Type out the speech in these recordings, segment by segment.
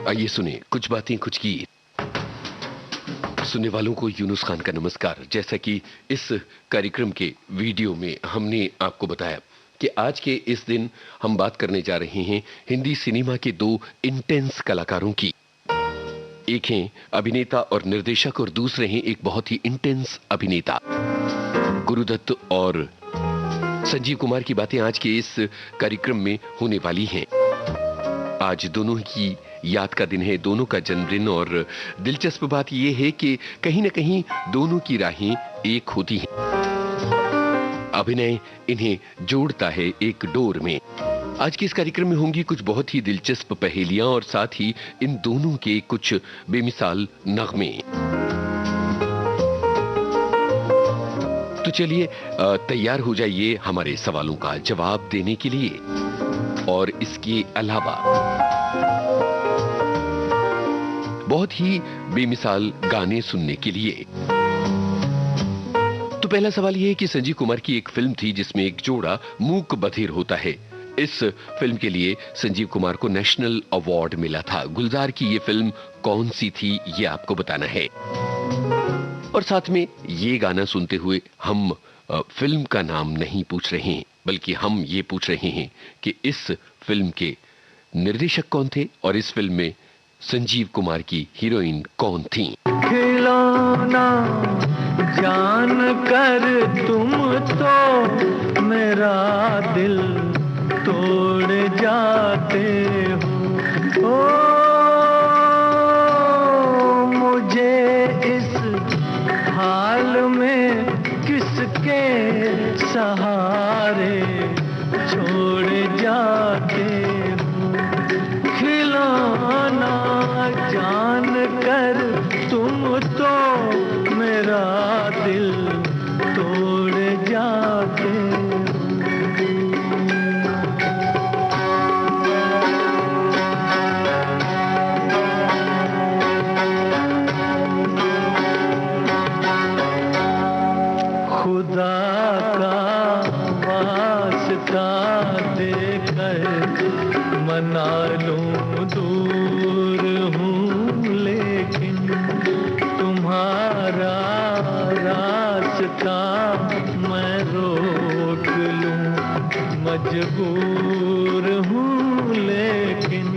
आइए सुने कुछ बातें कुछ गीत। सुनने वालों को यूनुस खान का नमस्कार। जैसा कि इस कार्यक्रम के वीडियो में हमने आपको बताया कि आज के इस दिन हम बात करने जा रहे हैं हिंदी सिनेमा के दो इंटेंस कलाकारों की। एक हैं अभिनेता और निर्देशक और दूसरे हैं एक बहुत ही इंटेंस अभिनेता। गुरुदत्त और संजीव कुमार की बातें आज के इस कार्यक्रम में होने वाली हैं। आज दोनों की याद का दिन है, दोनों का जन्मदिन, और दिलचस्प बात यह है कि कहीं ना कहीं दोनों की राहें एक होती हैं। अभिनय इन्हें जोड़ता है एक डोर में। आज के इस कार्यक्रम में होंगी कुछ बहुत ही दिलचस्प पहेलियां और साथ ही इन दोनों के कुछ बेमिसाल नगमे। तो चलिए तैयार हो जाइए हमारे सवालों का जवाब देने के लिए और इसके अलावा बहुत ही बेमिसाल गाने सुनने के लिए। तो पहला सवाल यह है कि संजीव कुमार की एक फिल्म थी जिसमें एक जोड़ा मूक बधिर होता है। इस फिल्म के लिए संजीव कुमार को नेशनल अवार्ड मिला था। गुलजार की ये फिल्म कौन सी थी, ये आपको बताना है। और साथ में ये गाना सुनते हुए हम फिल्म का नाम नहीं पूछ रहे हैं, बल्कि हम ये पूछ रहे हैं कि इस फिल्म के निर्देशक कौन थे और इस फिल्म में संजीव कुमार की हीरोइन कौन थी। खिलौना जान कर तुम तो मेरा दिल तोड़ जाते हो। मुझे इस हाल में किसके सहारे छोड़ जाते हो। खिलौना जान कर तुम तो मेरा दिल तोड़ जाते हो। खुदा का वास्ता देकर मना लूं दूर हूँ, लेकिन तुम्हारा रास्ता मैं रोक लूं मजबूर हूँ, लेकिन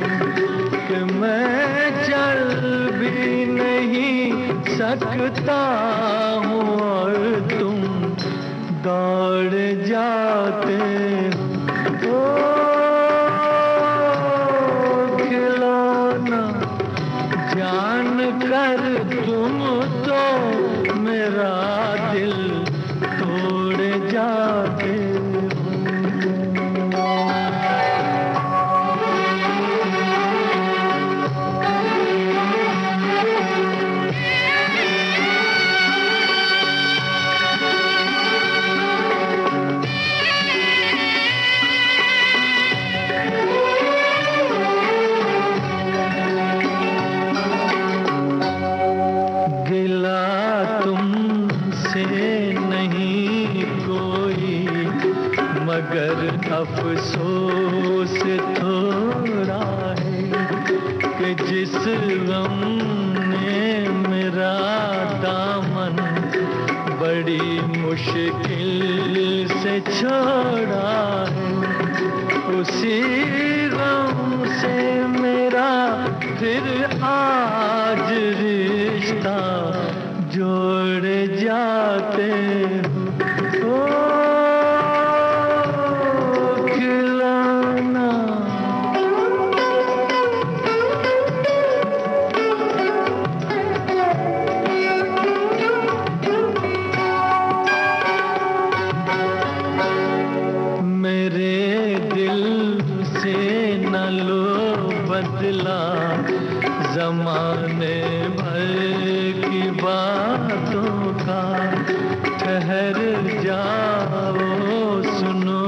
कि मैं चल भी नहीं सकता हूँ और तुम दौड़ जाते हो। खिलौना जान कर तुम तो मेरा दिल तोड़ जाते हो। मगर अफसोस थोड़ा है कि जिस गम ने मेरा दामन बड़ी मुश्किल से छोड़ा है, उसी गम से मेरा फिर आज रिश्ता जोड़ जाते हो। जमाने भर की बातों का ठहर जाओ, सुनो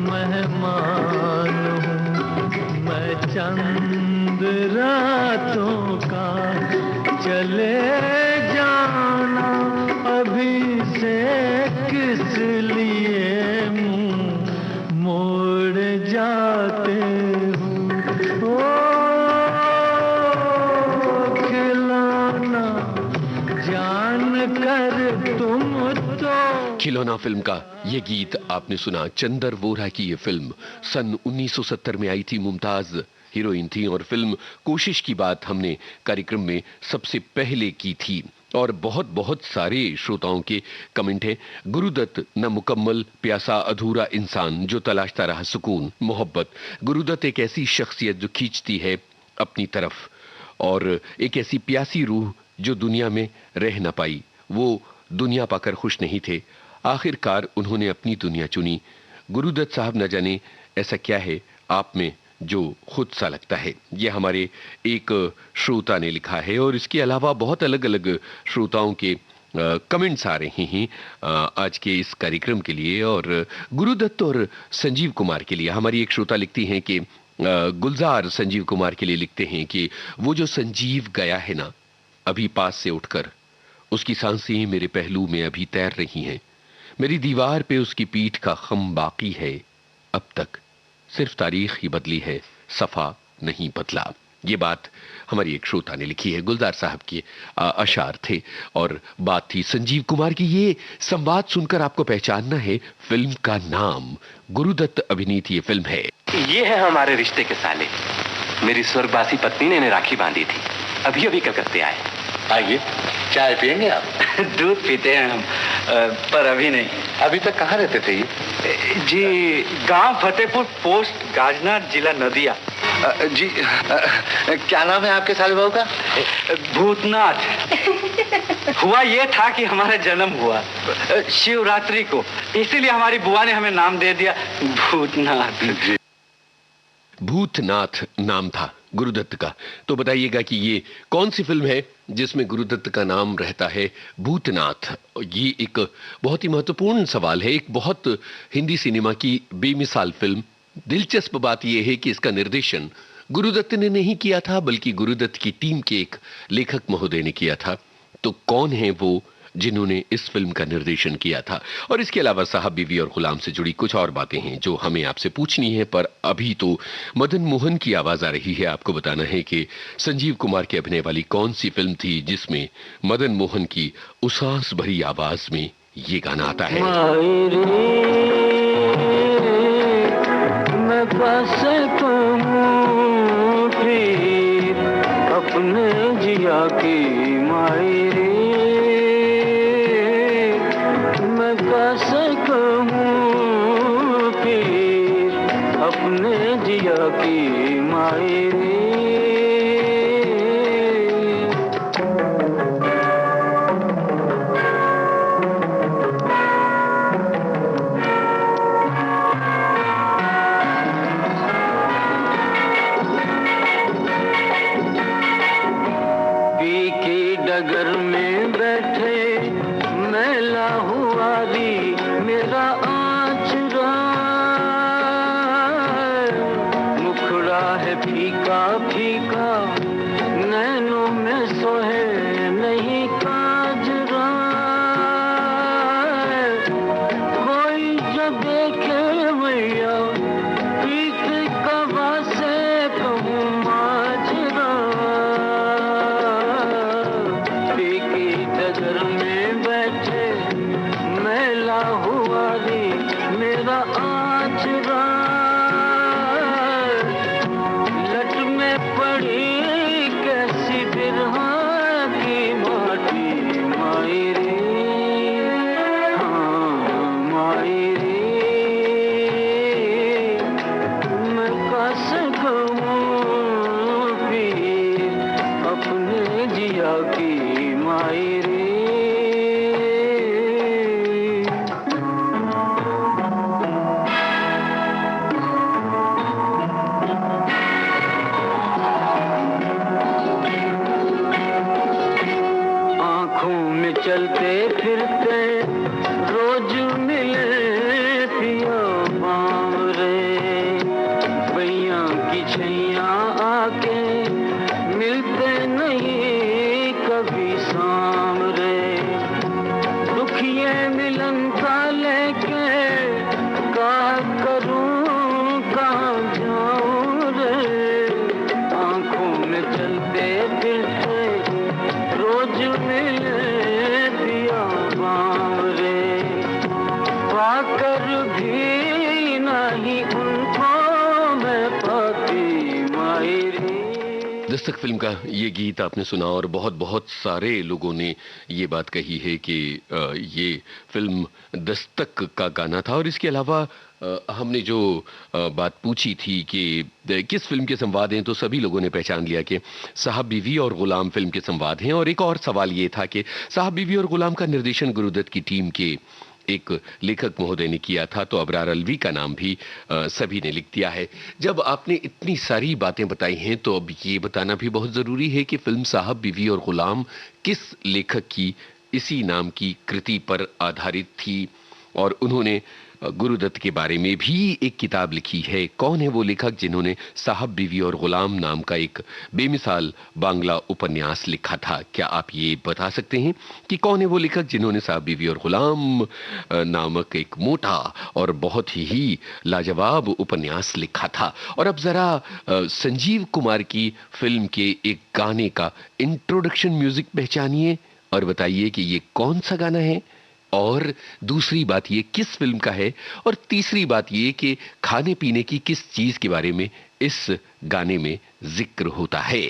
मेहमान हूँ मैं चंद रातों का। चले जाना अभी से किस लिए मुंह मोड़ जाते हो। खिलौना फिल्म का ये गीत आपने सुना। चंदर वोरा की ये फिल्म सन 1970 में आई थी। मुमताज हीरोइन थी और फिल्म कोशिश की बात हमने कार्यक्रम में सबसे पहले की थी और बहुत बहुत सारे श्रोताओं के कमेंट हैं। गुरुदत्त न मुकम्मल, प्यासा अधूरा इंसान जो तलाशता रहा सुकून, मोहब्बत। गुरुदत्त एक ऐसी शख्सियत जो खींचती है अपनी तरफ और एक ऐसी प्यासी रूह जो दुनिया में रह न पाई। वो दुनिया पाकर खुश नहीं थे, आखिरकार उन्होंने अपनी दुनिया चुनी। गुरुदत्त साहब न जाने ऐसा क्या है आप में जो खुद सा लगता है। यह हमारे एक श्रोता ने लिखा है और इसके अलावा बहुत अलग अलग श्रोताओं के कमेंट्स आ रहे हैं आज के इस कार्यक्रम के लिए। और गुरुदत्त और संजीव कुमार के लिए हमारी एक श्रोता लिखती हैं कि गुलजार संजीव कुमार के लिए लिखते हैं कि वो जो संजीव गया है ना अभी पास से उठकर, उसकी सांसें मेरे पहलू में अभी तैर रही हैं। मेरी दीवार पे उसकी पीठ का खम बाकी है अब तक, सिर्फ तारीख ही बदली है, सफा नहीं बदला। ये बात हमारी एक श्रोता ने लिखी है। गुलजार साहब के अशार थे और बात थी संजीव कुमार की। ये संवाद सुनकर आपको पहचानना है फिल्म का नाम। गुरुदत्त अभिनीत ये फिल्म है। ये है हमारे रिश्ते के साले। मेरी स्वर्गवासी पत्नी ने इन्हें राखी बांधी थी, अभी अभी कलकत्ते आए। आइए, चाय पियेंगे आप? दूध पीते हैं हम, पर अभी नहीं। अभी तक कहाँ रहते थे ये? जी, गांव फतेहपुर पोस्ट, गाजनाथ, जिला नदिया। जी, क्या नाम है आपके साले बहू का? भूतनाथ। हुआ ये था कि हमारा जन्म हुआ शिवरात्रि को, इसीलिए हमारी बुआ ने हमें नाम दे दिया भूतनाथ। जी, भूतनाथ नाम था गुरुदत्त का। तो बताइएगा कि ये कौन सी फिल्म है जिसमें गुरुदत्त का नाम रहता है भूतनाथ। ये एक बहुत ही महत्वपूर्ण सवाल है, एक बहुत हिंदी सिनेमा की बेमिसाल फिल्म। दिलचस्प बात यह है कि इसका निर्देशन गुरुदत्त ने नहीं किया था बल्कि गुरुदत्त की टीम के एक लेखक महोदय ने किया था। तो कौन है वो जिन्होंने इस फिल्म का निर्देशन किया था? और इसके अलावा साहब बीवी और गुलाम से जुड़ी कुछ और बातें हैं जो हमें आपसे पूछनी है, पर अभी तो मदन मोहन की आवाज आ रही है। आपको बताना है कि संजीव कुमार के अभिनय वाली कौन सी फिल्म थी जिसमें मदन मोहन की उसास भरी आवाज में ये गाना आता है। मैं अपने जिया की मायरे अपने जिया की मायरे। पी की डगर में बैठे मैला हुआ दी मेरा फीका फीका नैनों में सोहे नहीं काजरा। कोई जो देखे मैया पीत कबा से कहूँ माजरा। फीकी डगर में बैठे मैला हुआ री मेरा आचरा। चलते फिरते रोज मिले पिया बावरे। भैया की छैया आके मिलते नहीं कभी सामरे। दुखिए मिलन का लेके कहा करूं कहाँ जाऊं रे। आंखों में चलते फिरते रोज मिले दस्तक फिल्म का ये गीत आपने सुना और बहुत बहुत सारे लोगों ने ये बात कही है कि ये फिल्म दस्तक का गाना था। और इसके अलावा हमने जो बात पूछी थी कि किस फिल्म के संवाद हैं, तो सभी लोगों ने पहचान लिया कि साहब बीवी और गुलाम फिल्म के संवाद हैं। और एक और सवाल ये था कि साहब बीवी और गुलाम का निर्देशन गुरुदत्त की टीम के एक लेखक महोदय ने किया था, तो अबरार अलवी का नाम भी सभी ने लिख दिया है। जब आपने इतनी सारी बातें बताई हैं तो अब ये बताना भी बहुत जरूरी है कि फिल्म साहब बीवी और गुलाम किस लेखक की इसी नाम की कृति पर आधारित थी। और उन्होंने गुरुदत्त के बारे में भी एक किताब लिखी है। कौन है वो लेखक जिन्होंने साहब बीवी और गुलाम नाम का एक बेमिसाल बांग्ला उपन्यास लिखा था? क्या आप ये बता सकते हैं कि कौन है वो लेखक जिन्होंने साहब बीवी और गुलाम नामक एक मोटा और बहुत ही लाजवाब उपन्यास लिखा था? और अब जरा संजीव कुमार की फिल्म के एक गाने का इंट्रोडक्शन म्यूजिक पहचानिए और बताइए कि ये कौन सा गाना है, और दूसरी बात ये किस फिल्म का है, और तीसरी बात ये कि खाने पीने की किस चीज के बारे में इस गाने में जिक्र होता है।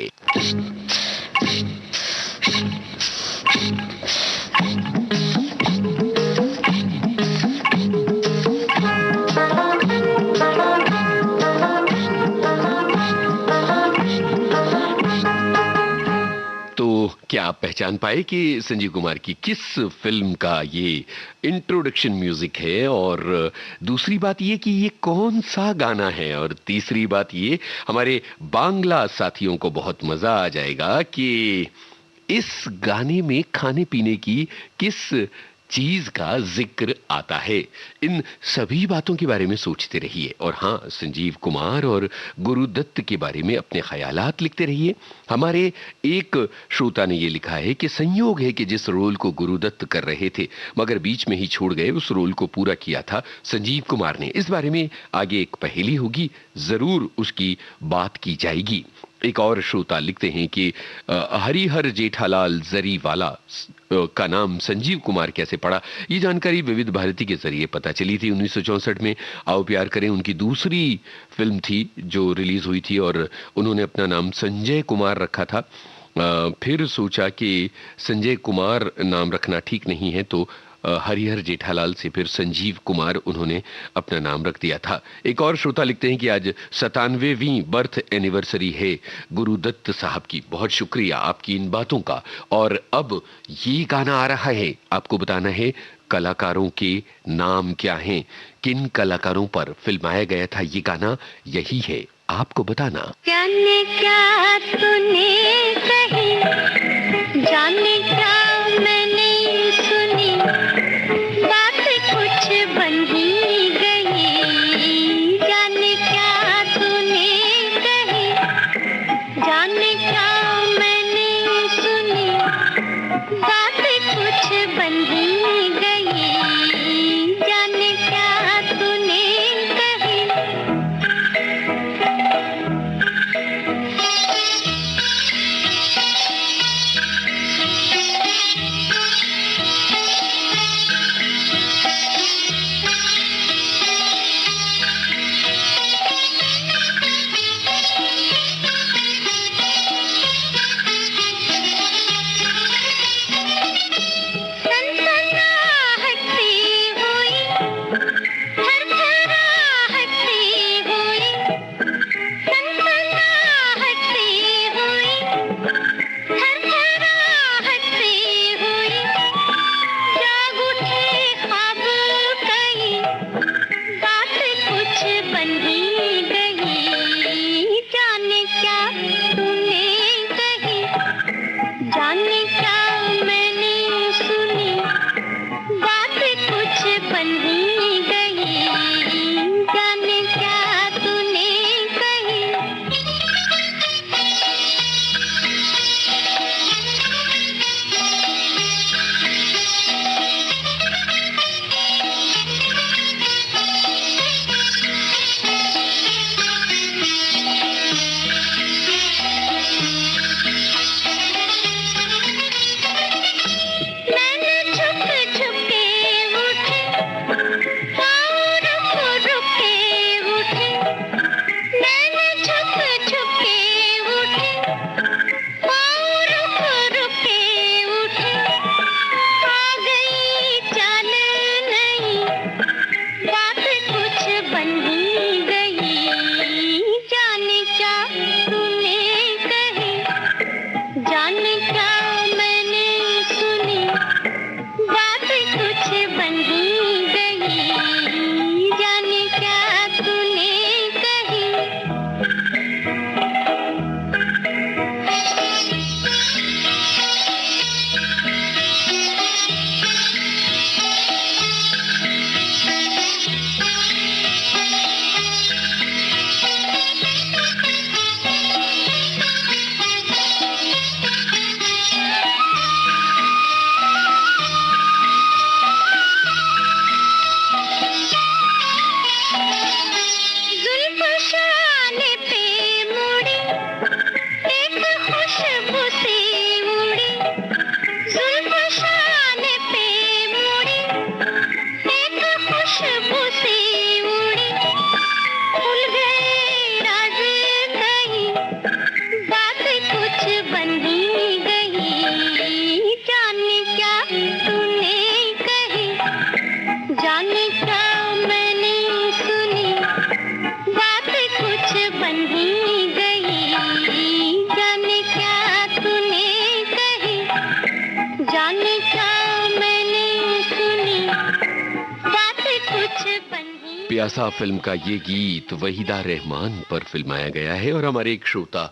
क्या आप पहचान पाए कि संजीव कुमार की किस फिल्म का ये इंट्रोडक्शन म्यूजिक है? और दूसरी बात ये कि ये कौन सा गाना है? और तीसरी बात ये, हमारे बांग्ला साथियों को बहुत मजा आ जाएगा कि इस गाने में खाने पीने की किस चीज का जिक्र आता है। इन सभी बातों के बारे में सोचते रहिए और हाँ, संजीव कुमार और गुरुदत्त के बारे में अपने ख्यालात लिखते रहिए। हमारे एक श्रोता ने ये लिखा है कि संयोग है कि जिस रोल को गुरुदत्त कर रहे थे मगर बीच में ही छोड़ गए, उस रोल को पूरा किया था संजीव कुमार ने। इस बारे में आगे एक पहेली होगी, जरूर उसकी बात की जाएगी। एक और श्रोता लिखते हैं कि हरिहर जेठालाल जरीवाला का नाम संजीव कुमार कैसे पड़ा? ये जानकारी विविध भारती के जरिए पता चली थी 1964 में। आओ प्यार करें उनकी दूसरी फिल्म थी जो रिलीज हुई थी और उन्होंने अपना नाम संजय कुमार रखा था। फिर सोचा कि संजय कुमार नाम रखना ठीक नहीं है, तो हरिहर जेठालाल से फिर संजीव कुमार उन्होंने अपना नाम रख दिया था। एक और श्रोता लिखते हैं कि आज 97वीं बर्थ एनिवर्सरी है गुरुदत्त साहब की। बहुत शुक्रिया आपकी इन बातों का। और अब ये गाना आ रहा है, आपको बताना है कलाकारों के नाम क्या हैं, किन कलाकारों पर फिल्माया गया था ये गाना, यही है आपको बताना। जाने क्या तूने कही, जाने क्या मैंने सुनी, बात कुछ बन ही गई। जाने क्या तूने कही, जाने क्या मैंने सुनी, बात कुछ बन ही गई। जाने क्या तूने कही। प्यासा फिल्म का ये गीत वहीदा रहमान पर फिल्माया गया है और हमारे एक श्रोता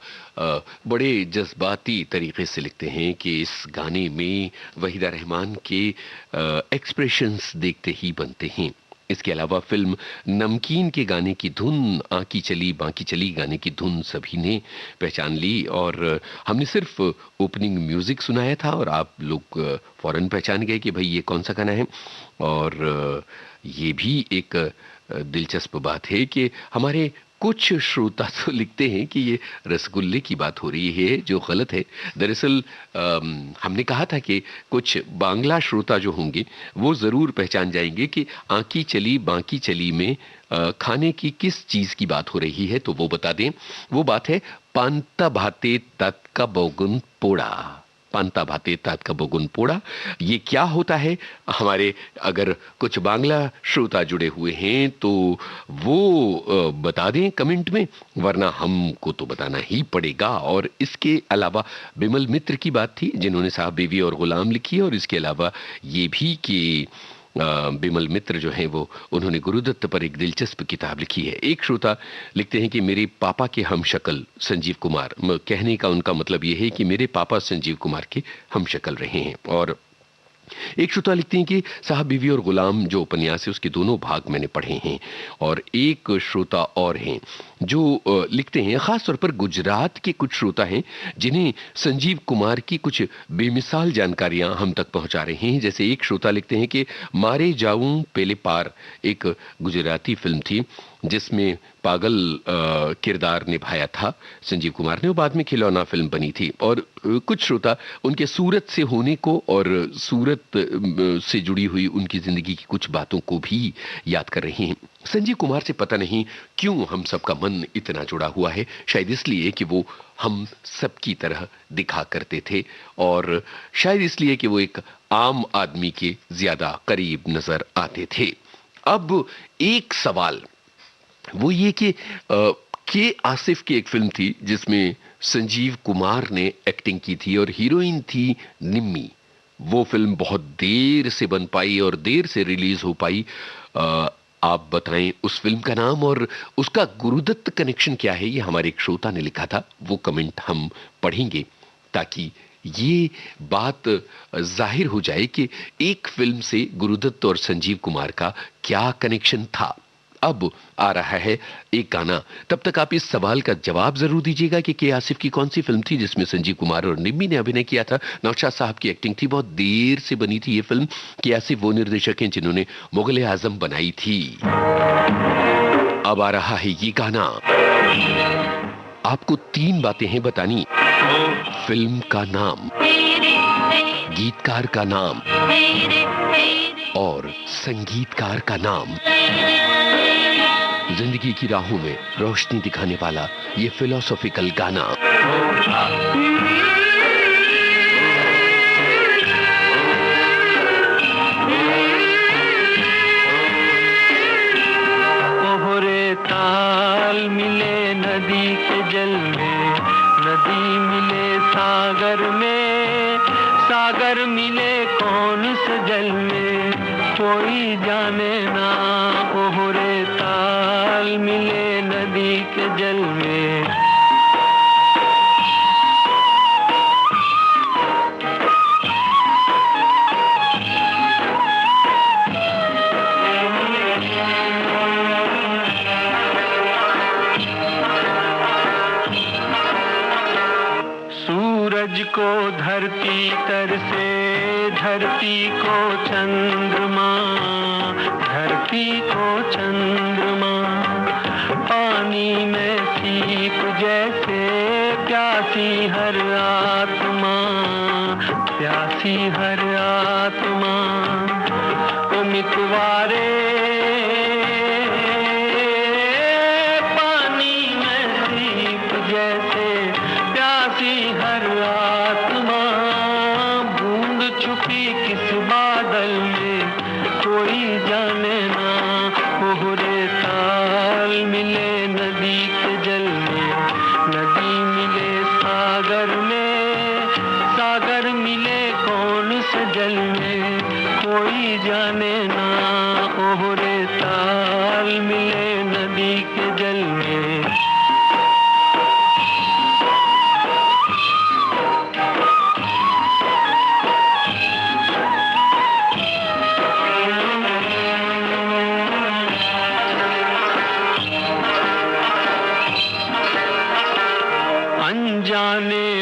बड़े जज्बाती तरीके से लिखते हैं कि इस गाने में वहीदा रहमान के एक्सप्रेशंस देखते ही बनते हैं। इसके अलावा फिल्म नमकीन के गाने की धुन, आकी चली बाकी चली गाने की धुन सभी ने पहचान ली और हमने सिर्फ ओपनिंग म्यूजिक सुनाया था और आप लोग फौरन पहचान गए कि भाई ये कौन सा गाना है। और ये भी एक दिलचस्प बात है कि हमारे कुछ श्रोता तो लिखते हैं कि ये रसगुल्ले की बात हो रही है, जो गलत है। दरअसल हमने कहा था कि कुछ बांग्ला श्रोता जो होंगे वो ज़रूर पहचान जाएंगे कि आकी चली बाकी चली में खाने की किस चीज़ की बात हो रही है, तो वो बता दें। वो बात है पांता भाते तात का बोगुन पोड़ा। पांता भाते तात का बोगुन पोड़ा, ये क्या होता है? हमारे अगर कुछ बांग्ला श्रोता जुड़े हुए हैं तो वो बता दें कमेंट में, वरना हमको तो बताना ही पड़ेगा। और इसके अलावा बिमल मित्र की बात थी जिन्होंने साहब बीवी और गुलाम लिखी, और इसके अलावा ये भी कि बिमल मित्र जो हैं वो उन्होंने गुरुदत्त पर एक दिलचस्प किताब लिखी है। एक श्रोता लिखते हैं कि मेरे पापा के हमशक्ल संजीव कुमार, कहने का उनका मतलब ये है कि मेरे पापा संजीव कुमार के हमशक्ल रहे हैं। और एक श्रोता लिखते हैं कि साहब बीवी और गुलाम जो उपन्यास है उसके दोनों भाग मैंने पढ़े हैं। और एक श्रोता और हैं जो लिखते हैं, खास तौर पर गुजरात के कुछ श्रोता हैं जिन्हें संजीव कुमार की कुछ बेमिसाल जानकारियां हम तक पहुंचा रहे हैं। जैसे एक श्रोता लिखते हैं कि मारे जाऊं पेले पार एक गुजराती फिल्म थी जिसमें पागल किरदार निभाया था संजीव कुमार ने, वो बाद में खिलौना फिल्म बनी थी। और कुछ श्रोता उनके सूरत से होने को और सूरत से जुड़ी हुई उनकी जिंदगी की कुछ बातों को भी याद कर रहे हैं। संजीव कुमार से पता नहीं क्यों हम सबका मन इतना जुड़ा हुआ है, शायद इसलिए कि वो हम सबकी तरह दिखा करते थे और शायद इसलिए कि वो एक आम आदमी के ज्यादा करीब नजर आते थे। अब एक सवाल वो ये कि के आसिफ की एक फिल्म थी जिसमें संजीव कुमार ने एक्टिंग की थी और हीरोइन थी निम्मी। वो फिल्म बहुत देर से बन पाई और देर से रिलीज हो पाई। आप बताएं उस फिल्म का नाम और उसका गुरुदत्त कनेक्शन क्या है। ये हमारे एक श्रोता ने लिखा था, वो कमेंट हम पढ़ेंगे ताकि ये बात जाहिर हो जाए कि एक फिल्म से गुरुदत्त और संजीव कुमार का क्या कनेक्शन था। अब आ रहा है एक गाना, तब तक आप इस सवाल का जवाब जरूर दीजिएगा कि के आसिफ की कौन सी फिल्म थी जिसमें संजीव कुमार और निम्मी ने अभिनय किया था। नौशाद साहब की एक्टिंग थी, बहुत देर से बनी थी ये फिल्म। के आसिफ वो निर्देशक हैं जिन्होंने मुगल आजम बनाई थी। अब आ रहा है ये गाना। आपको 3 बातें हैं बतानी, फिल्म का नाम, गीतकार का नाम और संगीतकार का नाम। जिंदगी की राहों में रोशनी दिखाने वाला ये फिलोसॉफिकल गाना। कोहरे ताल मिले नदी के जल में, नदी मिले सागर में, सागर मिले कौन से जल में कोई जाने ना। कोहरे ताल मिले नदी के जल में। सूरज को धरती तर से, धरती को चंद्रमा, धरती को चंद्रमा। पानी में सीप जैसे प्यासी हर आत्मा, प्यासी हर आत्मा। ओ मितवारे पानी में सीप जैसे प्यासी हर आत्मा। बूंद छुपी किस बादल में कोई जाने ना। कोहरे ताल मिले नदी के जल में, नदी मिले सागर में, सागर मिले कौन से जल में कोई जाने ना। कोहरे ताल मिले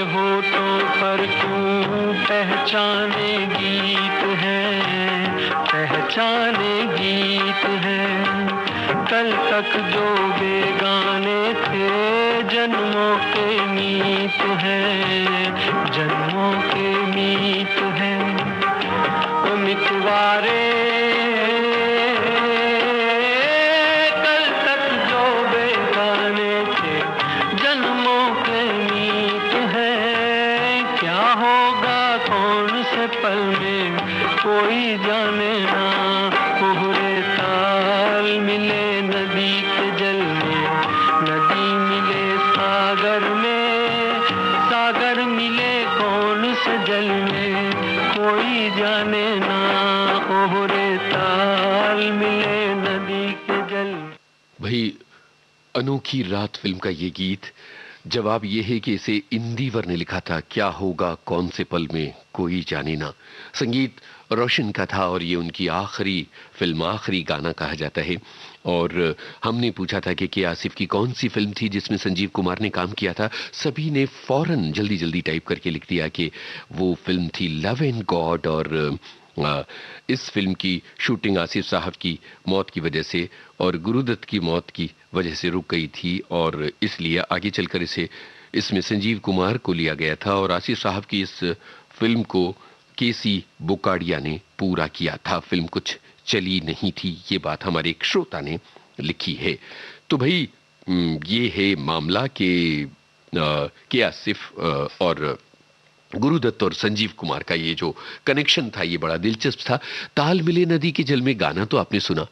होठों पर क्यों पहचाने गीत हैं, पहचाने गीत हैं। कल तक जो बेगाने थे जन्मों के मीत हैं, जन्मों के मीत हैं। मितवारे कल तक जो बेगाने थे जन्मों के मीत हैं। क्या होगा कौन से पल में कोई जाने ना। कोहरे ताल मिले नदी के जल में, नदी मिले सागर में, सागर मिले कौन से जल में कोई जाने ना। कोहरे ताल मिले नदी के जल में। भाई अनोखी रात फिल्म का ये गीत, जवाब ये है कि इसे इंदिवर ने लिखा था। क्या होगा कौन से पल में कोई जाने ना। संगीत रोशन का था और ये उनकी आखिरी फिल्म, आखिरी गाना कहा जाता है। और हमने पूछा था कि आसिफ की कौन सी फिल्म थी जिसमें संजीव कुमार ने काम किया था। सभी ने फौरन जल्दी जल्दी टाइप करके लिख दिया कि वो फिल्म थी लव एंड गॉड। और इस फिल्म की शूटिंग आसिफ साहब की मौत की वजह से और गुरुदत्त की मौत की वजह से रुक गई थी और इसलिए आगे चलकर इसमें संजीव कुमार को लिया गया था। और आसिफ साहब की इस फिल्म को केसी बुकाड़िया ने पूरा किया था। फिल्म कुछ चली नहीं थी, ये बात हमारे एक श्रोता ने लिखी है। तो भाई ये है मामला के आसिफ और गुरुदत्त और संजीव कुमार का ये जो कनेक्शन था ये बड़ा दिलचस्प था। ताल मिले नदी के जल में गाना तो आपने सुना,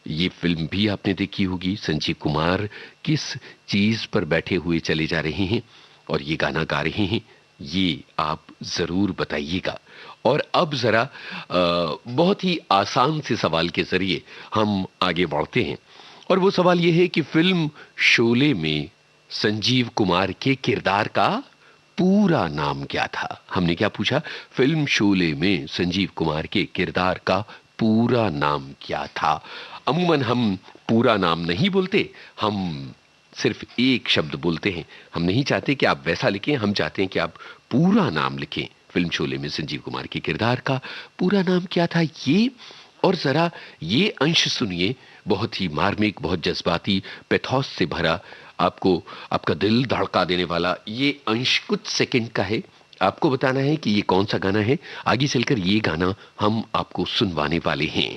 ये फिल्म भी आपने देखी होगी। संजीव कुमार किस चीज पर बैठे हुए चले जा रहे हैं और ये गाना गा रहे हैं, ये आप जरूर बताइएगा। और अब जरा बहुत ही आसान से सवाल के जरिए हम आगे बढ़ते हैं और वो सवाल ये है कि फिल्म शोले में संजीव कुमार के किरदार का पूरा नाम क्या था। हमने क्या पूछा, फिल्म शोले में संजीव कुमार के किरदार का पूरा नाम क्या था। अमूमन हम पूरा नाम नहीं बोलते, हम सिर्फ एक शब्द बोलते हैं। हम नहीं चाहते कि आप वैसा लिखें, हम चाहते हैं कि आप पूरा नाम लिखें। फिल्म शोले में संजीव कुमार के किरदार का पूरा नाम क्या था ये। और जरा ये अंश सुनिए, बहुत ही मार्मिक, बहुत जज्बाती, पैथोस से भरा, आपको आपका दिल धड़का देने वाला ये अंश कुछ सेकंड का है। आपको बताना है कि ये कौन सा गाना है। आगे चलकर ये गाना हम आपको सुनवाने वाले हैं।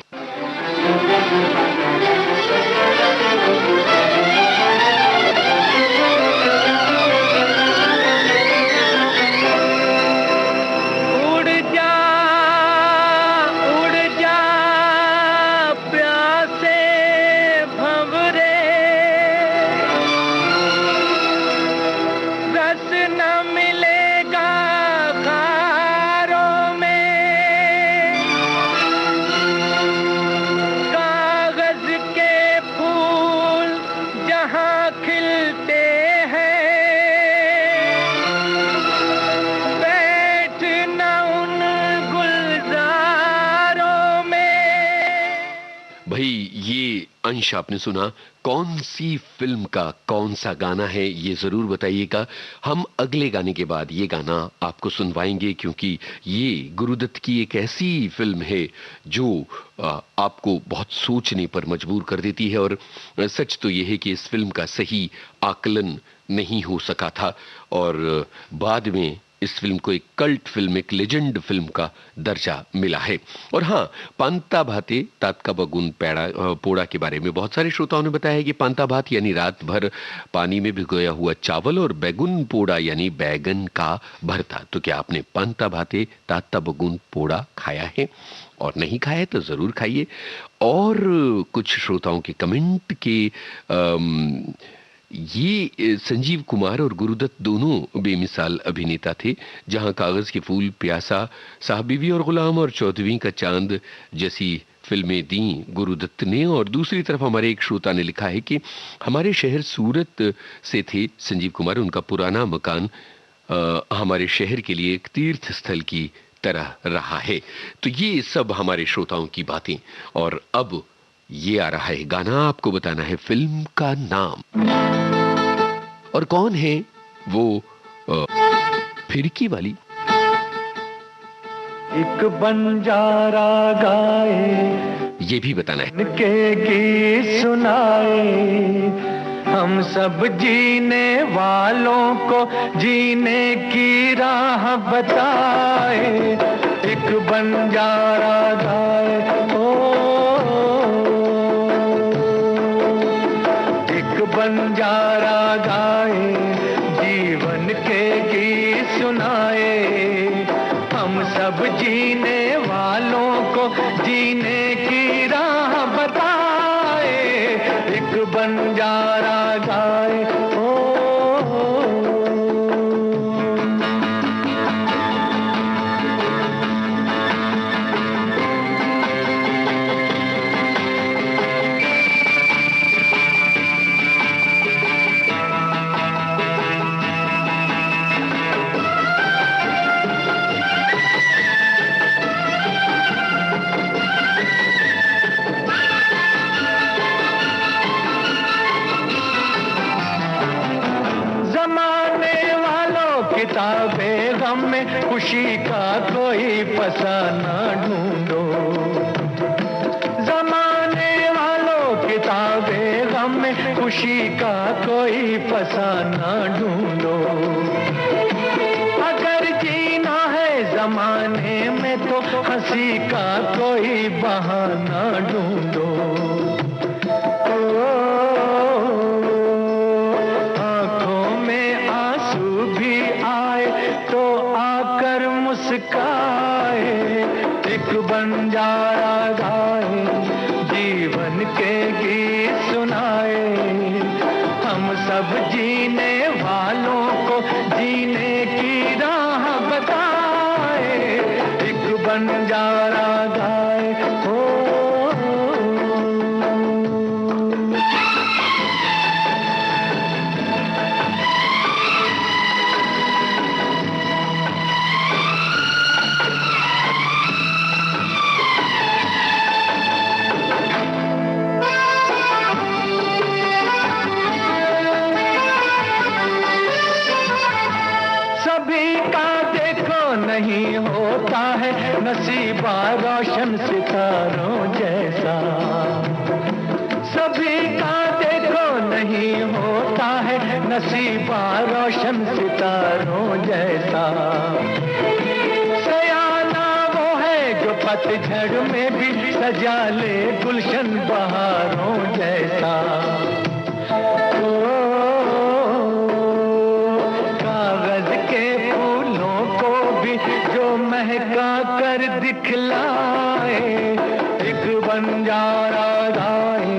अंश आपने सुना। कौन सी फिल्म का कौन सा गाना है ये जरूर बताइएगा। हम अगले गाने के बाद ये गाना आपको सुनवाएंगे क्योंकि ये गुरुदत्त की एक ऐसी फिल्म है जो आपको बहुत सोचने पर मजबूर कर देती है। और सच तो ये है कि इस फिल्म का सही आकलन नहीं हो सका था और बाद में इस फिल्म को एक कल्ट फिल्म, एक लेजेंड फिल्म का दर्जा मिला है। और हाँ, पांता भाते तात्का बगुन पोड़ा के बारे में बहुत सारे श्रोताओं ने बताया है कि पांता भात यानी रात भर पानी में भिगोया हुआ चावल और बैगुन पोड़ा यानी बैगन का भरता। तो क्या आपने पांता भाते तात्ता बगुन पोड़ा खाया है? और नहीं खाया है तो जरूर खाइए। और कुछ श्रोताओं के कमेंट के ये संजीव कुमार और गुरुदत्त दोनों बेमिसाल अभिनेता थे। जहां कागज के फूल, प्यासा, साहब बीवी और गुलाम और चौदहवीं का चांद जैसी फिल्में दी गुरुदत्त ने। और दूसरी तरफ हमारे एक श्रोता ने लिखा है कि हमारे शहर सूरत से थे संजीव कुमार। उनका पुराना मकान हमारे शहर के लिए एक तीर्थ स्थल की तरह रहा है। तो ये सब हमारे श्रोताओं की बातें। और अब ये आ रहा है गाना, आपको बताना है फिल्म का नाम और कौन है वो फिरकी वाली। एक बंजारा गाए, ये भी बताना है के गीत सुनाए, हम सब जीने वालों को जीने की राह बताए। एक बंजारा गाए, ओ एक बंजारा गाए, जीवन के गीत सुनाए, हम सब जीने वालों को जीने की राह बताए। एक बंजारा गाए, ओ किताबें गम में खुशी का कोई फसाना ढूंढो। जमाने वालों किताबें गम में खुशी का कोई फसाना ढूंढो। अगर जीना है जमाने में तो हंसी का कोई बहाना ढूंढो। मुस्काए, एक बंजारा गाए, जीवन के गीत सुनाए, हम सब जीने वालों को जीने की राह बताए। एक बंजारा गाए, हो नहीं होता है नसीबा रोशन सितारों जैसा। सभी का देखो नहीं होता है नसीबा रोशन सितारों जैसा। सयाना वो है जो पतझड़ में भी सजा ले गुलशन बहारों जैसा। कागज के फूलों को भी जो महका कर दिखलाए, एक बंजारा गाए,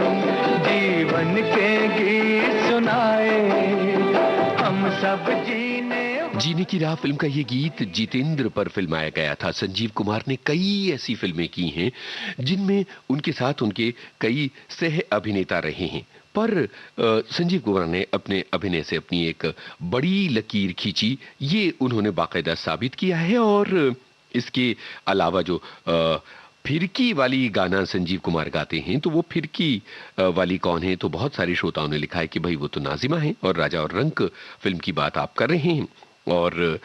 जीवन के गीत सुनाए, हम सब जीने की राह फिल्म का ये गीत जितेंद्र पर फिल्माया गया था। संजीव कुमार ने कई ऐसी फिल्में की हैं जिनमें उनके साथ उनके कई सह अभिनेता रहे हैं, पर संजीव कुमार ने अपने अभिनय से अपनी एक बड़ी लकीर खींची, ये उन्होंने बाकायदा साबित किया है। और इसके अलावा जो फिरकी वाली गाना संजीव कुमार गाते हैं, तो वो फिरकी वाली कौन है? तो बहुत सारे श्रोताओं ने लिखा है कि भाई वो तो नाजिमा है, और राजा और रंक फिल्म की बात आप कर रहे हैं। और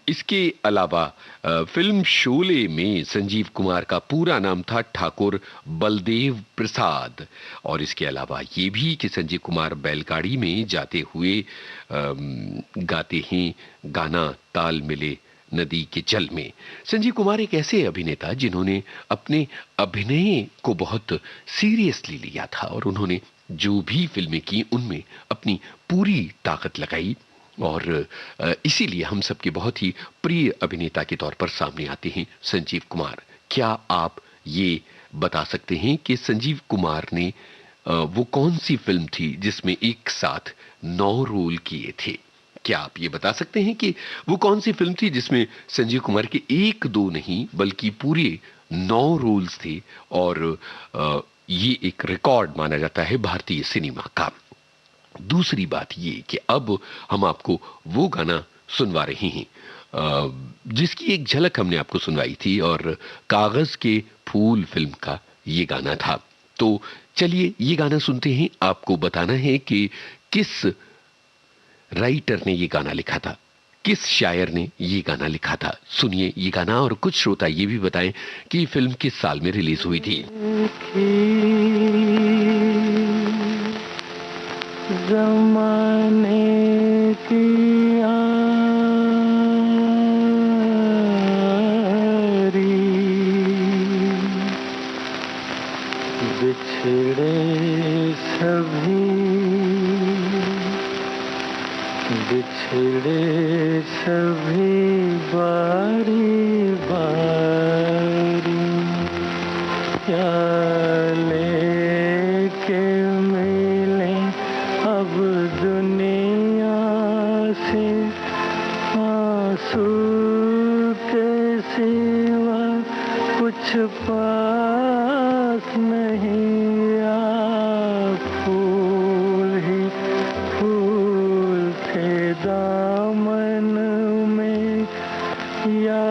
इसके अलावा फिल्म शोले में संजीव कुमार का पूरा नाम था ठाकुर बलदेव प्रसाद। और इसके अलावा ये भी कि संजीव कुमार बैलगाड़ी में जाते हुए गाते हैं गाना ताल मिले नदी के जल में। संजीव कुमार एक ऐसे अभिनेता जिन्होंने अपने अभिनय को बहुत सीरियसली लिया था, और उन्होंने जो भी फिल्में की उनमें अपनी पूरी ताकत लगाई, और इसीलिए हम सबके बहुत ही प्रिय अभिनेता के तौर पर सामने आते हैं संजीव कुमार। क्या आप ये बता सकते हैं कि संजीव कुमार ने वो कौन सी फिल्म थी जिसमें एक साथ 9 रोल किए थे? क्या आप ये बता सकते हैं कि वो कौन सी फिल्म थी जिसमें संजीव कुमार के 1-2 नहीं बल्कि पूरे 9 रोल्स थे? और ये एक रिकॉर्ड माना जाता है भारतीय सिनेमा का। दूसरी बात ये कि अब हम आपको वो गाना सुनवा रहे हैं जिसकी एक झलक हमने आपको सुनवाई थी, और कागज के फूल फिल्म का ये गाना था। तो चलिए ये गाना सुनते हैं। आपको बताना है कि किस राइटर ने ये गाना लिखा था, किस शायर ने ये गाना लिखा था। सुनिए ये गाना और कुछ श्रोता ये भी बताएं कि फिल्म किस साल में रिलीज हुई थी। ज़माने की बिछड़े सभी बारी बारी क्या लेके मिले अब दुनिया से आंसू के सिवा कुछ पास नहीं। फूल ही फूल थे दामन में या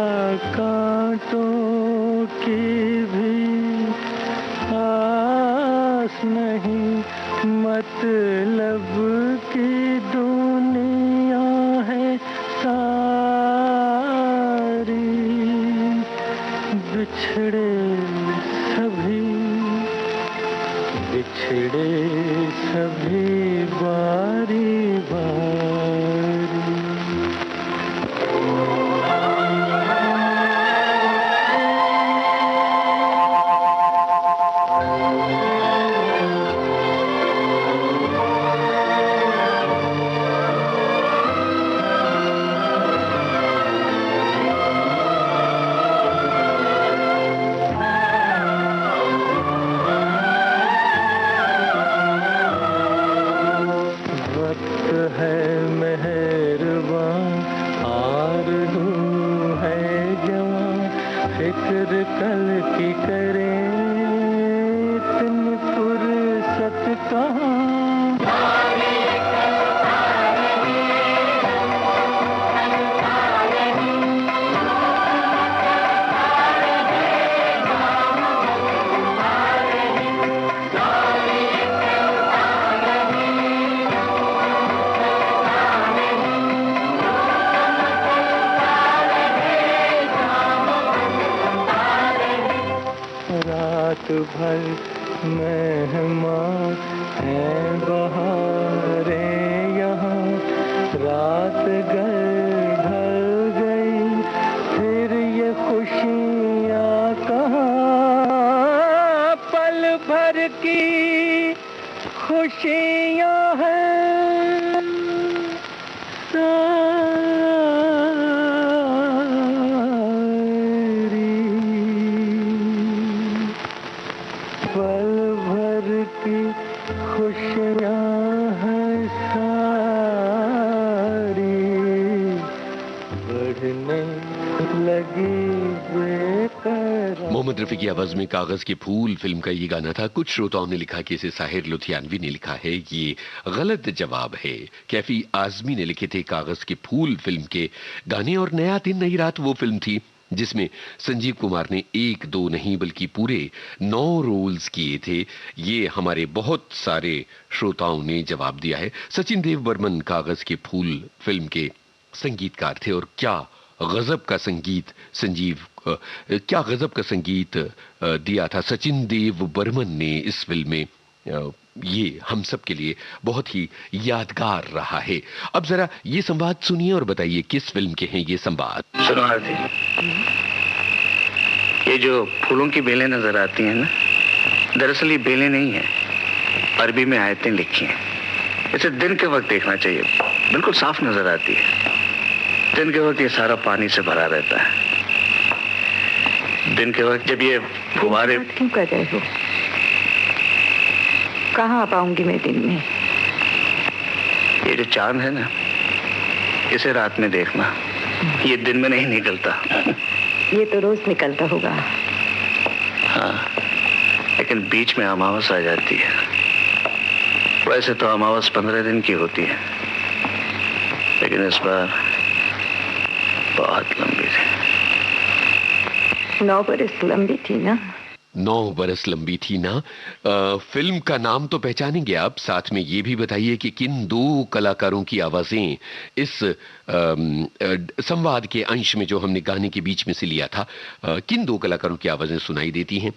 कांटों की भी आस नहीं। मतलब की दुनिया है सारी बिछड़े सभी बारी बारी। फिक्र कल की करें इतनी फुर्सत कहाँ। रात भर मेहमान हैं बहारें यहाँ, रात ढल गई फिर ये खुशियाँ कहाँ। पल भर की खुशियाँ हैं पल भर की खुशियाँ हैं सारी बढ़ने लगी बेकरार। मोहम्मद रफी की आवाज में कागज के फूल फिल्म का ये गाना था। कुछ श्रोताओं ने लिखा कि इसे साहिर लुधियानवी ने लिखा है। ये गलत जवाब है। कैफी आजमी ने लिखे थे कागज के फूल फिल्म के गाने। और नया दिन नई रात वो फिल्म थी जिसमें संजीव कुमार ने 1 2 नहीं बल्कि पूरे 9 रोल्स किए थे। ये हमारे बहुत सारे श्रोताओं ने जवाब दिया है। सचिन देव बर्मन कागज के फूल फिल्म के संगीतकार थे। और क्या गजब का संगीत क्या गजब का संगीत दिया था सचिन देव बर्मन ने इस फिल्म में। ये हम सब के लिए बहुत ही यादगार रहा है। अब जरा ये संवाद सुनिए और बताइए किस फिल्म के हैं ये संवाद। सुनो आरती, ये जो फूलों की बेलें नजर आती हैं ना, दरअसल ये बेलें नहीं है, अरबी में आयतें लिखी हैं। इसे दिन के वक्त देखना चाहिए, बिल्कुल साफ नजर आती है। दिन के वक्त ये सारा पानी से भरा रहता है। दिन के वक्त जब ये फुहारे क्यों कर रहे हो? कहाँ आ पाऊंगी मैं दिन में? ये जो चांद है ना, इसे रात में देखना, ये दिन में नहीं निकलता। ये तो रोज निकलता होगा। हाँ, लेकिन बीच में अमावस आ जाती है। वैसे तो अमावस 15 दिन की होती है, लेकिन इस बार बहुत लंबी थी। 9 बरस लंबी थी ना। 9 बरस लंबी थी ना। फिल्म का नाम तो पहचानेंगे आप, साथ में ये भी बताइए कि किन 2 कलाकारों की आवाजें इस संवाद के अंश में जो हमने गाने के बीच में से लिया था, किन 2 कलाकारों की आवाजें सुनाई देती हैं।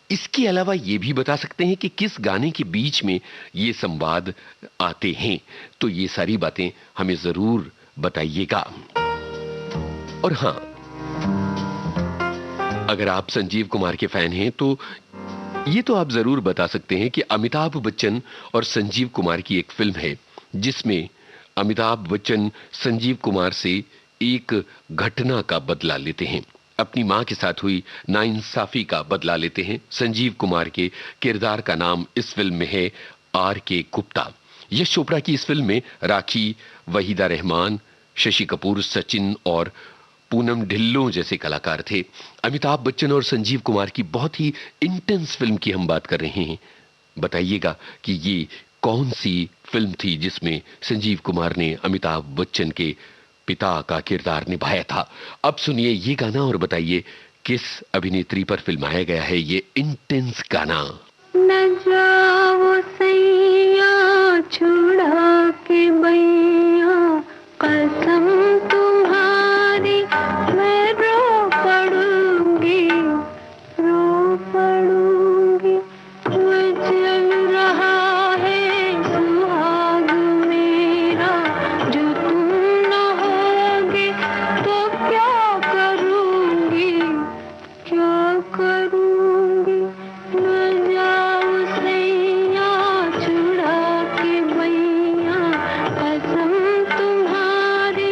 इसके अलावा ये भी बता सकते हैं कि किस गाने के बीच में ये संवाद आते हैं। तो ये सारी बातें हमें जरूर बताइएगा। और हां, अगर आप संजीव कुमार के फैन हैं तो ये तो आप जरूर बता सकते हैं कि अमिताभ बच्चन और संजीव कुमार की एक फिल्म है जिसमें अमिताभ बच्चन संजीव कुमार से एक घटना का बदला लेते हैं। अपनी मां के साथ हुई नाइंसाफी का बदला लेते हैं। संजीव कुमार के किरदार का नाम इस फिल्म में है R.K. गुप्ता। यश चोपड़ा की इस फिल्म में राखी, वहीदा रहमान, शशि कपूर, सचिन और पूनम ढिल्लों जैसे कलाकार थे। अमिताभ बच्चन और संजीव कुमार की बहुत ही इंटेंस फिल्म की हम बात कर रहे हैं। बताइएगा कि ये कौन सी फिल्म थी जिसमें संजीव कुमार ने अमिताभ बच्चन के पिता का किरदार निभाया था। अब सुनिए ये गाना और बताइए किस अभिनेत्री पर फिल्माया गया है ये इंटेंस गाना। न जाओ सैया छुड़ा के बैया, कसम तुम्हारी मैं रो पड़ूंगी, रो पड़ूंगी। मैं जल रहा है सुहाग मेरा, जो तुम न होगे तो क्या करूंगी, क्या करूंगी। न जाओ सैया छुड़ा के बैया, कसम तुम्हारी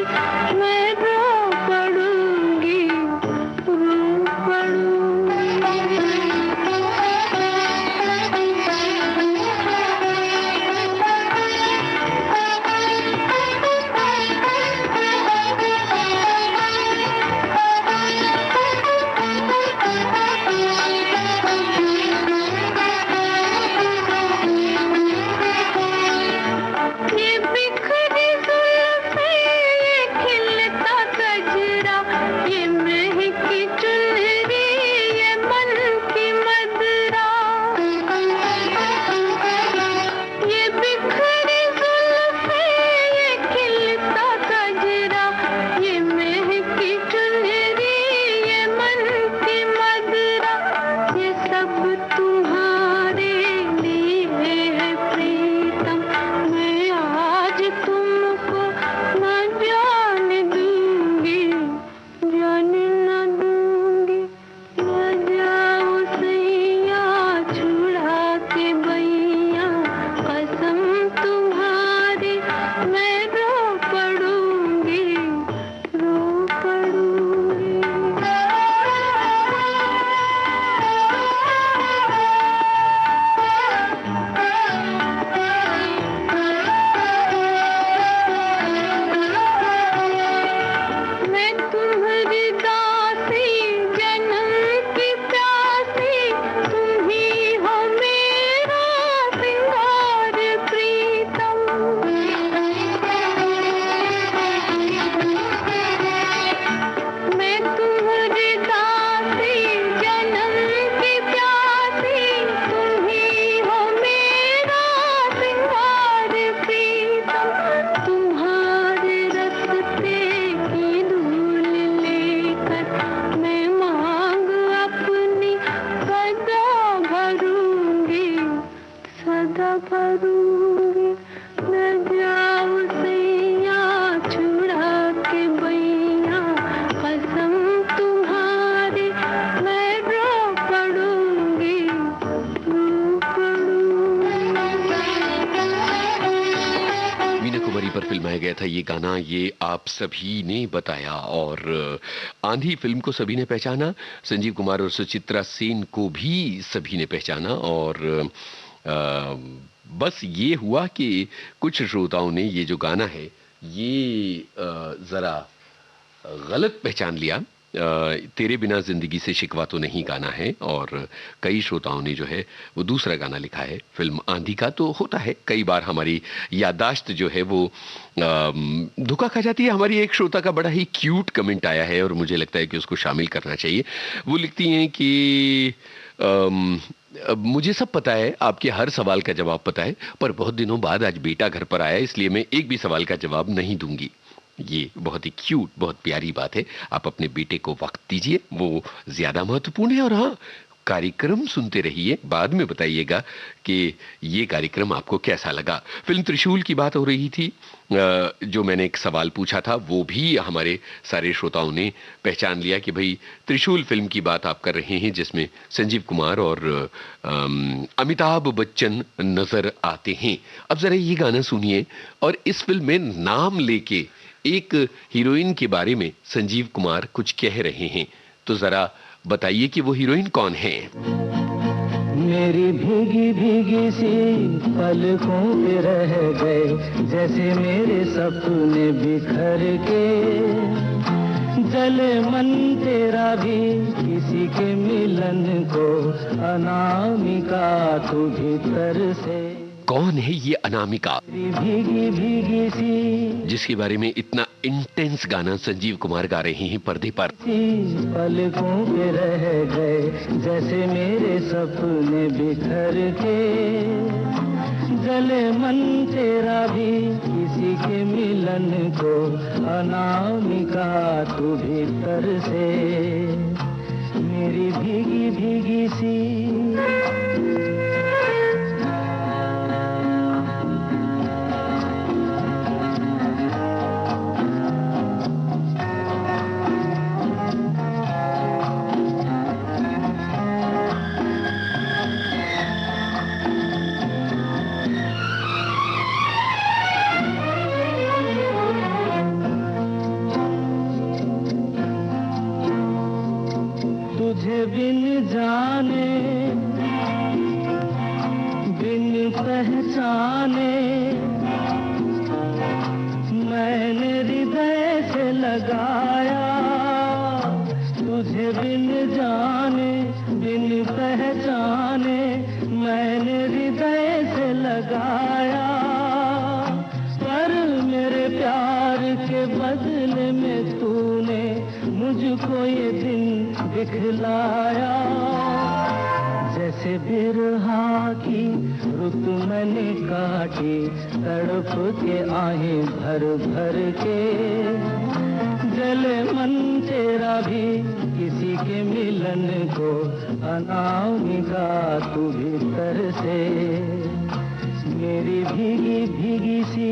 मैं रो पड़ूंगी, रो पड़ूंगी। ये बिखरी जुल्फें, ये खिलता गजरा, ये महकी चुनरी, ये मन की मदरा। ये बिखरी जुल्फें, ये खिलता गजरा, ये महकी चुनरी, ये मन की मदरा। ये सब तुम्हारे लिए है प्रीतम, मैं आज तुमको न जाने दूंगी, जाने न दूंगी। न जाओ सैया छुड़ा के बैया, कसम तुम्हारी मैं रो पड़ूंगी, रो पड़ूंगी। मैं तुम्हारी दासी, जन्म की प्यासी, तुम ही हो मेरा सिंगार प्रीतम। मैं तुम्हारी दासी, जन्म की प्यासी, तुम ही हो मेरा सिंगार प्रीतम। तुम्हारे रस्ते की धूल लेकर मैं मांग अपनी सदा भरूंगी, सदा भरूंगी। न जाओ सैया छुड़ा के बैया, कसम तुम्हारी मैं रो पड़ूंगी, रो पड़ूंगी। मीना कुमारी पर फिल्माया गया था ये गाना, ये आप सभी ने बताया। और आंधी फिल्म को सभी ने पहचाना, संजीव कुमार और सुचित्रा सेन को भी सभी ने पहचाना। और बस ये हुआ कि कुछ श्रोताओं ने ये जो गाना है ये जरा गलत पहचान लिया। तेरे बिना जिंदगी से शिकवा तो नहीं गाना है, और कई श्रोताओं ने जो है वो दूसरा गाना लिखा है फिल्म आंधी का। तो होता है कई बार हमारी याददाश्त जो है वो धोखा खा जाती है। हमारी एक श्रोता का बड़ा ही क्यूट कमेंट आया है और मुझे लगता है कि उसको शामिल करना चाहिए। वो लिखती हैं कि मुझे सब पता है, आपके हर सवाल का जवाब पता है, पर बहुत दिनों बाद आज बेटा घर पर आया, इसलिए मैं एक भी सवाल का जवाब नहीं दूंगी। ये बहुत ही क्यूट, बहुत प्यारी बात है। आप अपने बेटे को वक्त दीजिए, वो ज्यादा महत्वपूर्ण है। और हाँ, कार्यक्रम सुनते रहिए, बाद में बताइएगा कि ये कार्यक्रम आपको कैसा लगा। फिल्म त्रिशूल की बात हो रही थी, जो मैंने एक सवाल पूछा था वो भी हमारे सारे श्रोताओं ने पहचान लिया कि भाई त्रिशूल फिल्म की बात आप कर रहे हैं, जिसमें संजीव कुमार और अमिताभ बच्चन नजर आते हैं। अब जरा ये गाना सुनिए, और इस फिल्म में नाम लेके एक हीरोइन के बारे में संजीव कुमार कुछ कह रहे हैं। तो जरा बताइए कि वो हीरोइन कौन है। मेरी भीगी भीगी सी पलकों पे रह गए, जैसे मेरे सपने बिखर के, जले मन तेरा भी किसी के मिलन को, अनामिका तू भीतर से। कौन है ये अनामिका, भीगी भीगी सी, जिसके बारे में इतना इंटेंस गाना संजीव कुमार गा रहे हैं पर्दे पर। पलकों पे रह गए, जैसे मेरे सपने बिखर के, जले मन तेरा भी किसी के मिलन को, अनामिका तू भीतर से, मेरी भीगी भीगी सी। तुझे बिन जाने बिन पहचाने, मैंने हृदय से लगाया, तुझे बिन जाने बिन पहचाने, मैंने हृदय से लगाया, पर मेरे प्यार के बदले में तूने मुझको ये दिन दिखलाया, जैसे बिरहा की रुत मैंने काटी, तड़प के आहें भर भर के, जले मन तेरा भी किसी के मिलन को, अनामिका तू भीतर से, मेरी भीगी भीगी सी।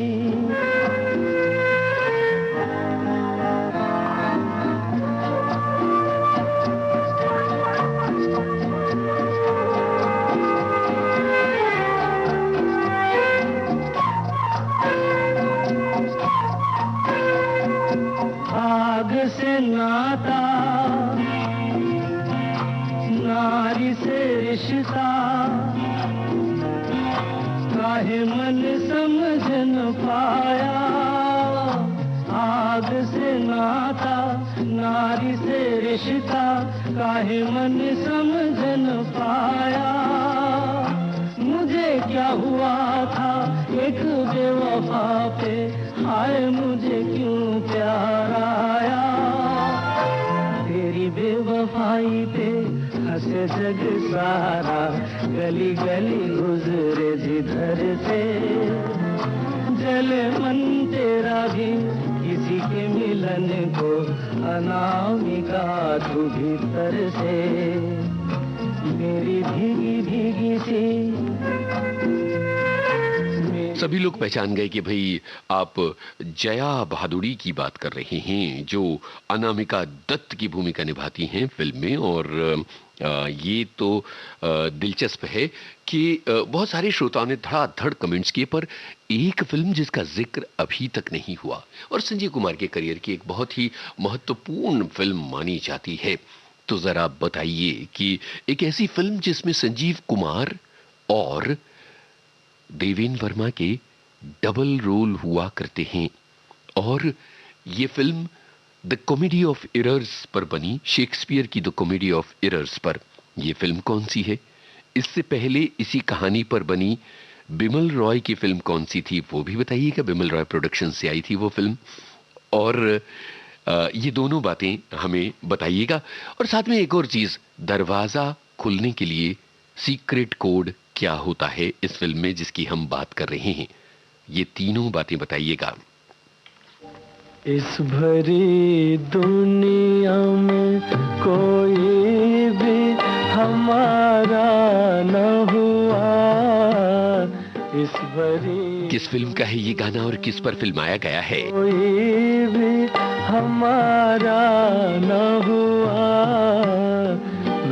आग से नाता, नारी से रिश्ता, काहे मन समझ न पाया, आग से नाता, नारी से रिश्ता, काहे मन समझ न पाया, मुझे क्या हुआ था एक बेवफा पे, हाय मुझे क्यों प्यार आया, तेरी बेवफाई पे हंसे जग सारा, गली गली गुजरे जिधर से, जले मन तेरा भी किसी के मिलन को, अनामिका तू भीतर से, मेरी भीगी भीगी सी। सभी लोग पहचान गए कि भाई आप जया भादुड़ी की बात कर रहे हैं, जो अनामिका दत्त की भूमिका निभाती हैं फिल्म में। और ये तो दिलचस्प है कि बहुत सारे श्रोताओं ने धड़ाधड़ कमेंट्स किए, पर एक फिल्म जिसका जिक्र अभी तक नहीं हुआ और संजीव कुमार के करियर की एक बहुत ही महत्वपूर्ण फिल्म मानी जाती है। तो जरा बताइए कि एक ऐसी फिल्म जिसमें संजीव कुमार और देवेंद्र वर्मा के डबल रोल हुआ करते हैं, और ये film the comedy of errors पर बनी शेक्सपियर की द कॉमेडी ऑफ एरर्स पर यह फिल्म कौन सी है? इससे पहले इसी कहानी पर बनी बिमल रॉय की फिल्म कौन सी थी, वो भी बताइएगा। बिमल रॉय प्रोडक्शन से आई थी वो फिल्म। और ये दोनों बातें हमें बताइएगा। और साथ में एक और चीज, दरवाजा खुलने के लिए सीक्रेट कोड क्या होता है इस फिल्म में जिसकी हम बात कर रहे हैं, ये तीनों बातें बताइएगा। इस भरी दुनिया में कोई भी हमारा न हुआ, इस भरी किस फिल्म का है ये गाना और किस पर फिल्माया गया है? कोई भी हमारा न हुआ,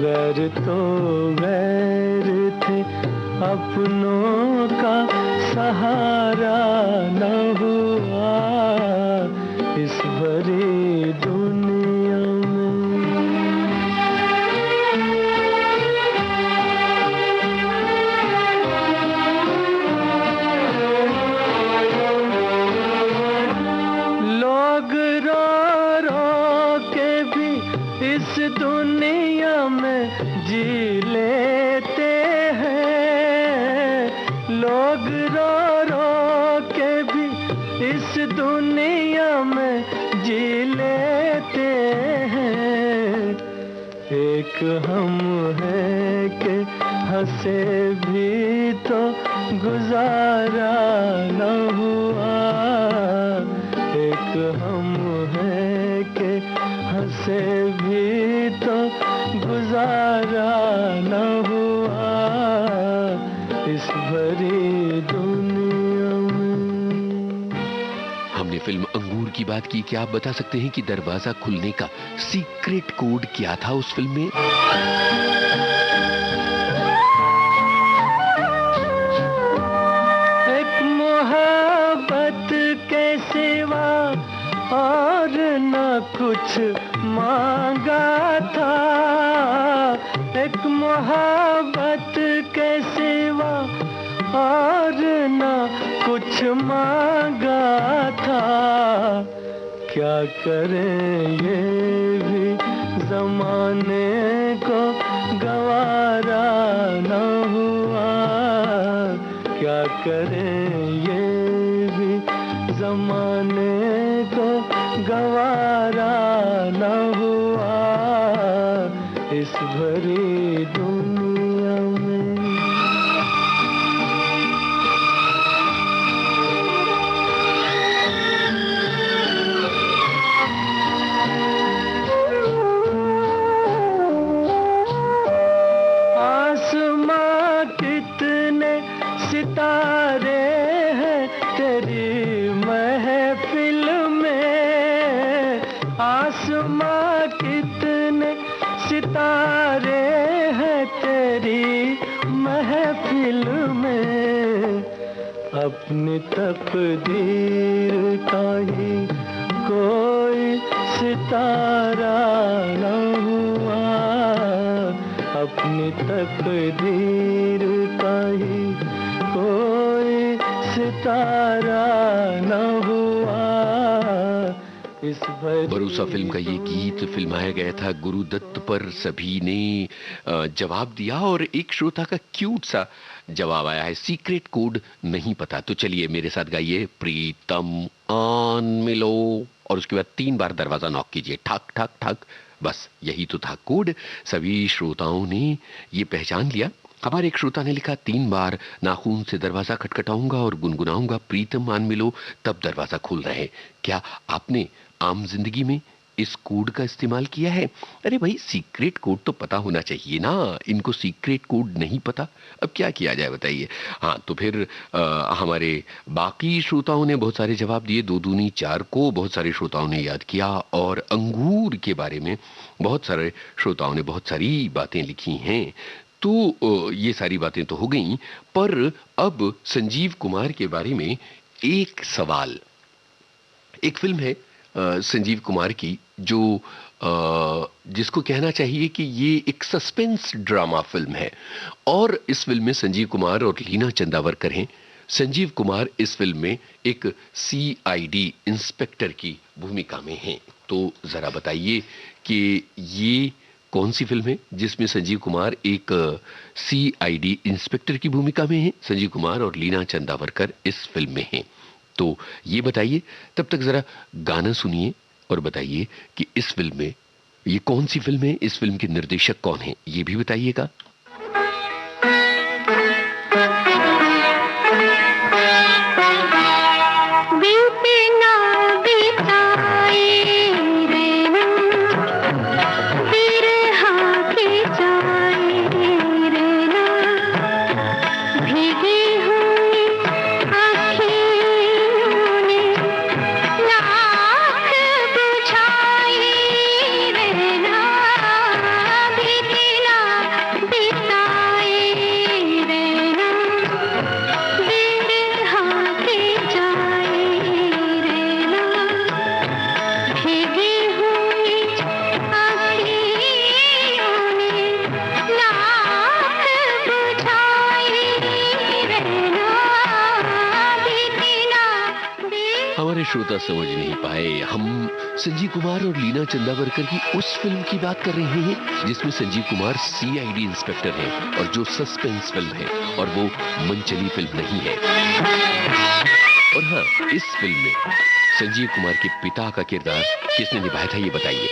गैर तो गैर थे, अपनों का सहारा न हुआ, इस भरी दुनिया में। लोग रो रो के भी इस दुनिया में जी लेते हैं, लोग रो रो के भी इस दुनिया में जी लेते हैं। एक हम है कि हंसे भी तो गुजारा न हुआ, एक हम है कि हंसे भी तो गुजारा न हुआ, इस भरी दुनिया में। हमने फिल्म अंगूर की बात की, क्या आप बता सकते हैं कि दरवाजा खुलने का सीक्रेट कोड क्या था उस फिल्म में? एक मोहब्बत के सिवा और न कुछ मांगा था, एक मोहब्बत के सिवा और न कुछ मांगा था। क्या करें ये भी जमाने को गवारा न हुआ, क्या करें ये भी जमाने को गवारा न हुआ, इस भरी दुनिया में। आसमां कितने सितारे हैं तेरी महफिल में, आसमां कितने सितारे हैं तेरी महफिल में। अपनी तकदीर का ही कोई सितारा न हुआ, अपनी तकदीर का ही कोई सितारा न हुआ, इस भरोसा फिल्म का ये गीत फिल्माया गया था गुरुदत्त पर। सभी ने जवाब दिया और एक श्रोता का क्यूट सा जवाब आया है, सीक्रेट कोड नहीं पता। तो चलिए मेरे साथ गाइए, प्रीतम आन मिलो, और उसके बाद 3 बार दरवाजा नॉक कीजिए, ठक ठक ठक। बस यही तो था कोड। सभी श्रोताओं ने ये पहचान लिया। हमारे एक श्रोता ने लिखा, 3 बार नाखून से दरवाजा खटखटाऊंगा और गुनगुनाऊंगा प्रीतम आन मिलो, तब दरवाजा खुल रहे। क्या आपने आम जिंदगी में इस कोड का इस्तेमाल किया है? अरे भाई, सीक्रेट कोड तो पता होना चाहिए ना, इनको सीक्रेट कोड नहीं पता, अब क्या किया जाए बताइए। हाँ, तो फिर हमारे बाकी श्रोताओं ने बहुत सारे जवाब दिए। 2 दूनी 4 को बहुत सारे श्रोताओं ने याद किया, और अंगूर के बारे में बहुत सारे श्रोताओं ने बहुत सारी बातें लिखी हैं। तो ये सारी बातें तो हो गई, पर अब संजीव कुमार के बारे में एक सवाल। एक फिल्म है संजीव कुमार की जो जिसको कहना चाहिए कि ये एक सस्पेंस ड्रामा फिल्म है, और इस फिल्म में संजीव कुमार और लीना चंदावरकर हैं। संजीव कुमार इस फिल्म में एक CID इंस्पेक्टर की भूमिका में हैं। तो जरा बताइए कि ये कौन सी फिल्म है जिसमें संजीव कुमार एक CID इंस्पेक्टर की भूमिका में हैं। संजीव कुमार और लीना चंदावरकर इस फिल्म में हैं। तो ये बताइए, तब तक जरा गाना सुनिए और बताइए कि इस फिल्म में ये कौन सी फिल्म है, इस फिल्म के निर्देशक कौन है, ये भी बताइएगा। हमारे श्रोता समझ नहीं पाए, हम संजीव कुमार और लीना चंदावरकर की उस फिल्म की बात कर रहे हैं जिसमें संजीव कुमार CID इंस्पेक्टर हैं और जो सस्पेंस फिल्म है और वो मनचली फिल्म नहीं है। और हाँ, इस फिल्म में संजीव कुमार के पिता का किरदार किसने निभाया था, ये बताइए।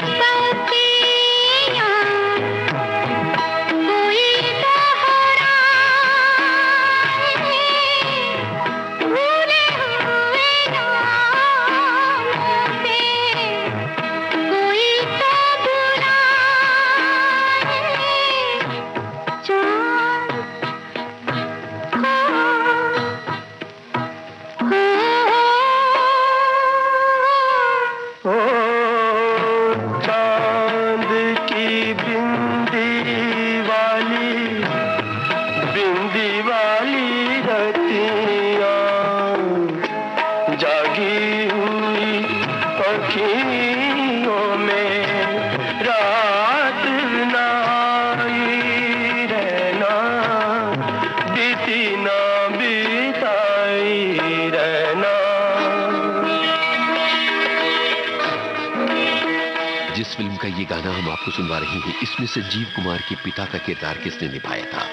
जिस फिल्म का ये गाना हम आपको सुनवा रहे हैं, इसमें संजीव कुमार के पिता का किरदार किसने निभाया था?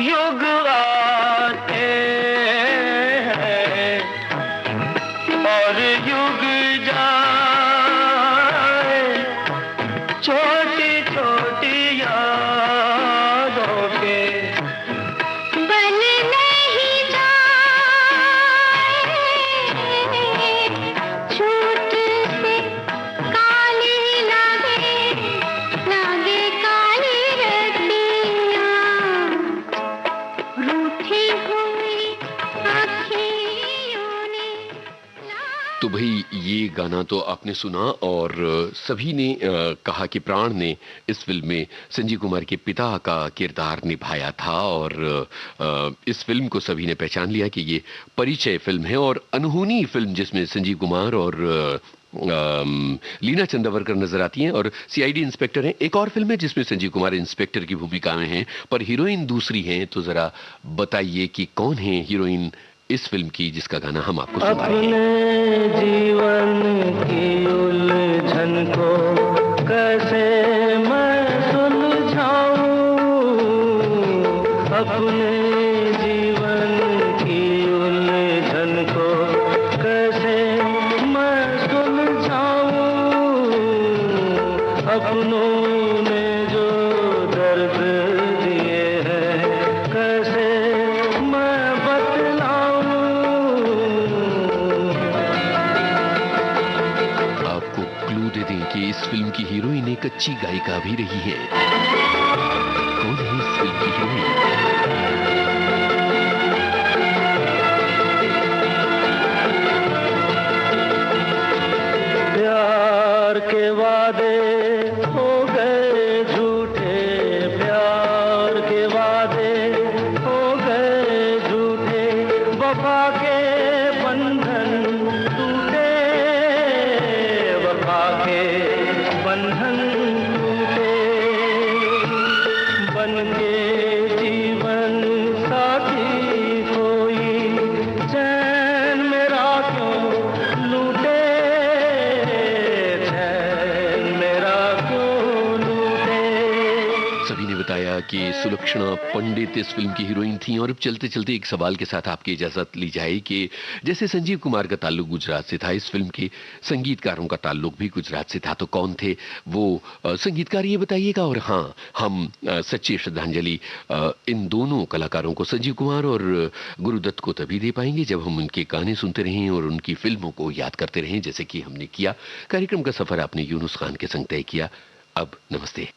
युग आते हैं और युग जाए, छोटी छोटी यादों के बन नहीं जाए, छूट से काली लागे, लागे काली रतियाँ, रूठी हुई आँखियों ने। तो भाई ये गाना तो आपने सुना और सभी ने कहा कि प्राण ने इस फिल्म में संजीव कुमार के पिता का किरदार निभाया था और इस फिल्म को सभी ने पहचान लिया कि ये परिचय फिल्म है और अनहोनी फिल्म जिसमें संजीव कुमार और लीना चंदावरकर नजर आती हैं और CID इंस्पेक्टर हैं। एक और फिल्म है जिसमें संजीव कुमार इंस्पेक्टर की भूमिका में हैं पर हीरोइन दूसरी हैं। तो जरा बताइए कि कौन है हीरोइन इस फिल्म की जिसका गाना हम आपको सुना रहे हैं। अपने जीवन की उलझन को कैसे मैं सुलझाऊं, अपने जीवन की उलझन को कैसे मैं सुलझाऊं, अपनों ने जो दर्द दिए हैं कैसे मैं आपको क्लू दे दें कि इस फिल्म की हीरोइन एक अच्छी गायिका भी रही है। कौन है इस फिल्म की हीरोइन? प्यार के वादे हो गए झूठे, प्यार के वादे हो गए झूठे, वफा के बंधन टूटे, वफा के कि सुलक्षणा पंडित इस फिल्म की हीरोइन थी। और अब चलते चलते एक सवाल के साथ आपकी इजाजत ली जाए कि जैसे संजीव कुमार का ताल्लुक गुजरात से था, इस फिल्म के संगीतकारों का ताल्लुक भी गुजरात से था, तो कौन थे वो संगीतकार, ये बताइएगा। और हाँ, हम सच्ची श्रद्धांजलि इन दोनों कलाकारों को, संजीव कुमार और गुरुदत्त को, तभी दे पाएंगे जब हम उनके गाने सुनते रहें और उनकी फिल्मों को याद करते रहें, जैसे कि हमने किया। कार्यक्रम का सफर आपने यूनुस खान के संग तय किया। अब नमस्ते।